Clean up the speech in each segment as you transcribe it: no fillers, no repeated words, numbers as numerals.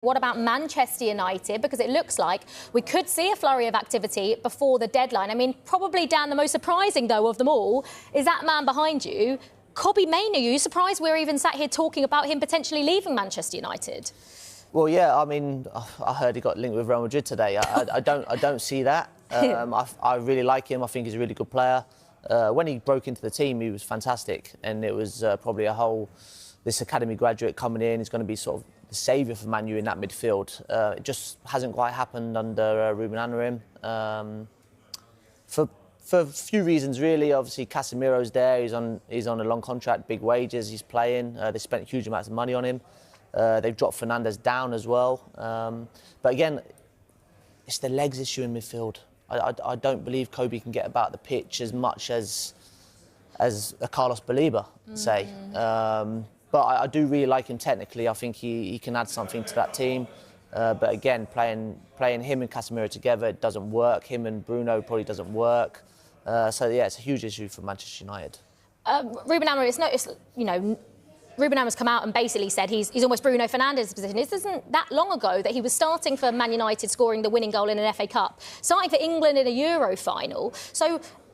What about Manchester United? Because it looks like we could see a flurry of activity before the deadline. I mean, probably, Dan, the most surprising, though, of them all is that man behind you, Kobbie Mainoo. Are you surprised we're even sat here talking about him potentially leaving Manchester United? Well, yeah, I mean, I heard he got linked with Real Madrid today. I don't see that. I really like him. I think he's a really good player. When he broke into the team, he was fantastic. And it was probably this academy graduate coming in is going to be sort of the saviour for Man U in that midfield. It just hasn't quite happened under Rúben Amorim. For a few reasons, really. Obviously, Casemiro's there. He's on a long contract, big wages. He's playing. They spent huge amounts of money on him. They've dropped Fernandes down as well. But again, it's the legs issue in midfield. I don't believe Kobbie can get about the pitch as much as a Carlos Baleba, say. But I do really like him technically. I think he can add something to that team. But again, playing him and Casemiro together, it doesn't work. Him and Bruno probably doesn't work. So yeah, it's a huge issue for Manchester United. Rúben Amorim, Rúben Amorim's come out and basically said he's almost Bruno Fernandes' position. This isn't that long ago that he was starting for Man United, scoring the winning goal in an FA Cup, starting for England in a Euro final.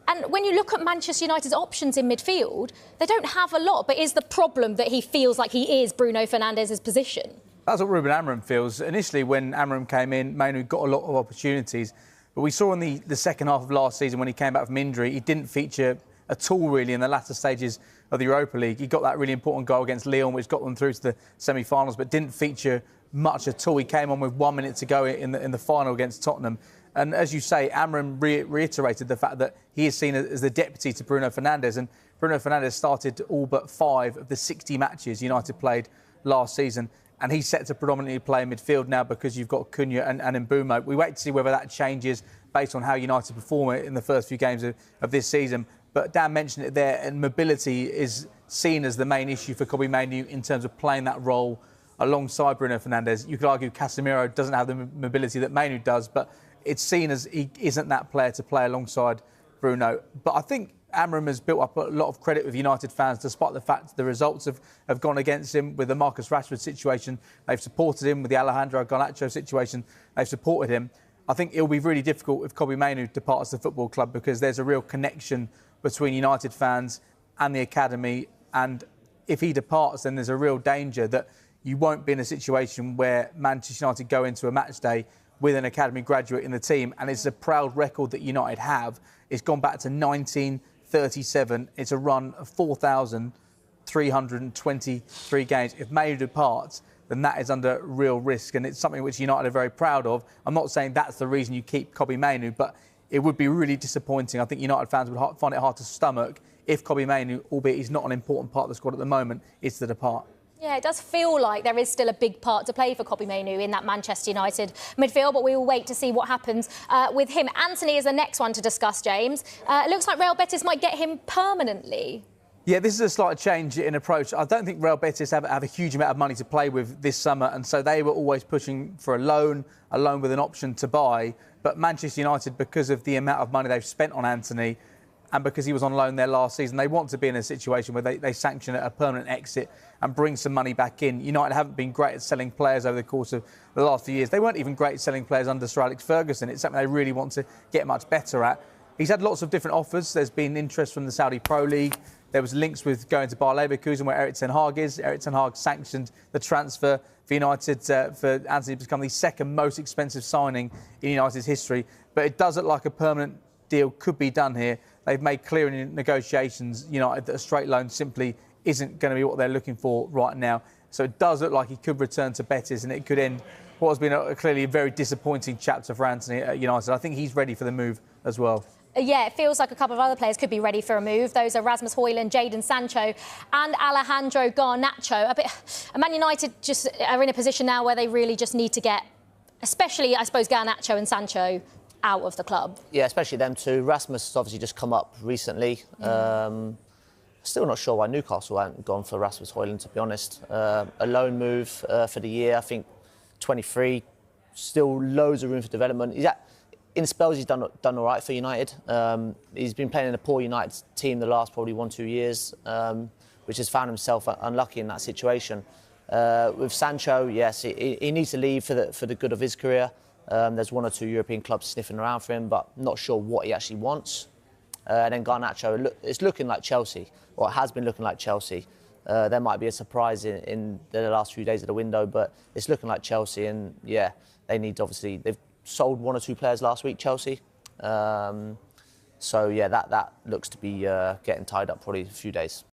And when you look at Manchester United's options in midfield, they don't have a lot. But is the problem that he feels like he is Bruno Fernandes' position? That's what Rúben Amorim feels. Initially, when Amorim came in, Mainoo got a lot of opportunities. But we saw in the second half of last season, when he came back from injury, he didn't feature at all, really, in the latter stages of the Europa League. He got that really important goal against Lyon, which got them through to the semi-finals, but didn't feature much at all. He came on with 1 minute to go in the final against Tottenham. And as you say, Amorim reiterated the fact that he is seen as the deputy to Bruno Fernandes. And Bruno Fernandes started all but 5 of the 60 matches United played last season. And he's set to predominantly play in midfield now because you've got Cunha and Mbeumo. We wait to see whether that changes based on how United perform in the first few games of this season. But Dan mentioned it there, and mobility is seen as the main issue for Kobbie Mainoo in terms of playing that role alongside Bruno Fernandes. You could argue Casemiro doesn't have the mobility that Mainoo does, but it's seen as he isn't that player to play alongside Bruno. But I think Amorim has built up a lot of credit with United fans, despite the fact the results have gone against him. With the Marcus Rashford situation, they've supported him. With the Alejandro Garnacho situation, they've supported him. I think it'll be really difficult if Kobbie Mainoo departs the football club, because there's a real connection between United fans and the academy. And if he departs, then there's a real danger that you won't be in a situation where Manchester United go into a match day with an academy graduate in the team. And it's a proud record that United have. It's gone back to 1937. It's a run of 4,323 games. If Mainoo departs, then that is under real risk. And it's something which United are very proud of. I'm not saying that's the reason you keep Kobbie Mainoo, but it would be really disappointing. I think United fans would find it hard to stomach if Kobbie Mainoo, albeit he's not an important part of the squad at the moment, is to depart. Yeah, it does feel like there is still a big part to play for Kobbie Mainoo in that Manchester United midfield, but we will wait to see what happens with him. Anthony is the next one to discuss, James. It looks like Real Betis might get him permanently. Yeah, this is a slight change in approach. I don't think Real Betis have a huge amount of money to play with this summer, and so they were always pushing for a loan with an option to buy. But Manchester United, because of the amount of money they've spent on Anthony, and because he was on loan there last season, they want to be in a situation where they sanction a permanent exit and bring some money back in. United haven't been great at selling players over the course of the last few years. They weren't even great at selling players under Sir Alex Ferguson. It's something they really want to get much better at. He's had lots of different offers. There's been interest from the Saudi Pro League. There was links with going to Bayer Leverkusen, where Erik ten Hag is. Erik ten Hag sanctioned the transfer for United for Anthony to become the second most expensive signing in United's history. But it does look like a permanent deal could be done here. They've made clear in negotiations, United, that a straight loan simply isn't going to be what they're looking for right now. So it does look like he could return to Betis, and it could end what has been clearly a very disappointing chapter for Anthony at United. I think he's ready for the move as well. Yeah, it feels like a couple of other players could be ready for a move. Those are Rasmus Højlund, Jadon Sancho and Alejandro Garnacho. Man United just are in a position now where they really just need to get, especially, I suppose, Garnacho and Sancho out of the club. Yeah, especially them two. Rasmus has obviously just come up recently. Still not sure why Newcastle haven't gone for Rasmus Højlund, to be honest. A loan move for the year. I think 23, still loads of room for development. In spells, he's done all right for United. He's been playing in a poor United team the last probably 1-2 years, which has found himself unlucky in that situation. With Sancho, yes, he needs to leave for the good of his career. There's 1 or 2 European clubs sniffing around for him, but not sure what he actually wants. And then Garnacho, it's looking like Chelsea, or it has been looking like Chelsea. There might be a surprise in the last few days of the window, but it's looking like Chelsea, and yeah, they need, obviously, they've sold 1 or 2 players last week, Chelsea. So yeah, that looks to be getting tied up probably a few days.